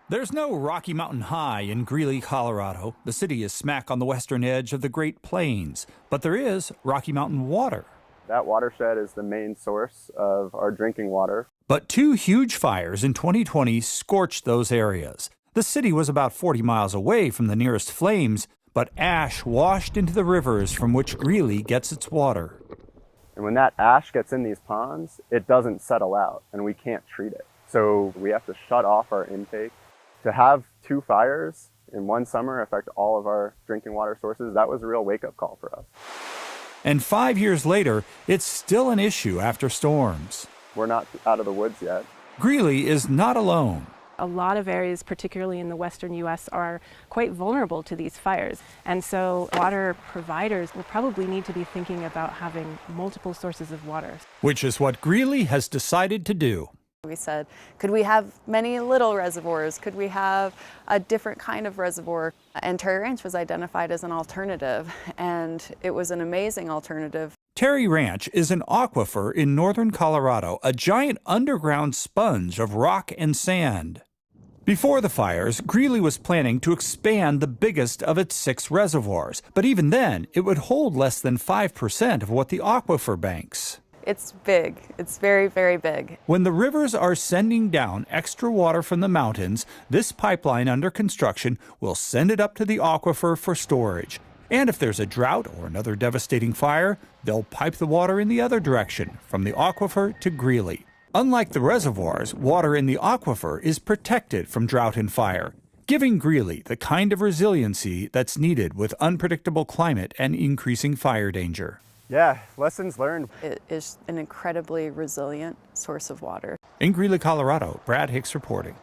There's no Rocky Mountain High in Greeley, Colorado. The city is smack on the western edge of the Great Plains, but there is Rocky Mountain water. That watershed is the main source of our drinking water. But two huge fires in 2020 scorched those areas. The city was about 40 miles away from the nearest flames, but ash washed into the rivers from which Greeley gets its water. And when that ash gets in these ponds, it doesn't settle out, and we can't treat it. So we have to shut off our intake. To have two fires in one summer affect all of our drinking water sources, that was a real wake-up call for us. And 5 years later, it's still an issue after storms. We're not out of the woods yet. Greeley is not alone. A lot of areas, particularly in the western U.S., are quite vulnerable to these fires. And so water providers will probably need to be thinking about having multiple sources of water. Which is what Greeley has decided to do. We said, could we have many little reservoirs? Could we have a different kind of reservoir? And Terry Ranch was identified as an alternative, and it was an amazing alternative. Terry Ranch is an aquifer in northern Colorado, a giant underground sponge of rock and sand. Before the fires, Greeley was planning to expand the biggest of its 6 reservoirs, but even then, it would hold less than 5% of what the aquifer banks. It's big. It's very, very big. When the rivers are sending down extra water from the mountains, this pipeline under construction will send it up to the aquifer for storage. And if there's a drought or another devastating fire, they'll pipe the water in the other direction, from the aquifer to Greeley. Unlike the reservoirs, water in the aquifer is protected from drought and fire, giving Greeley the kind of resiliency that's needed with unpredictable climate and increasing fire danger. Yeah, lessons learned. It is an incredibly resilient source of water. In Greeley, Colorado, Brad Hicks reporting.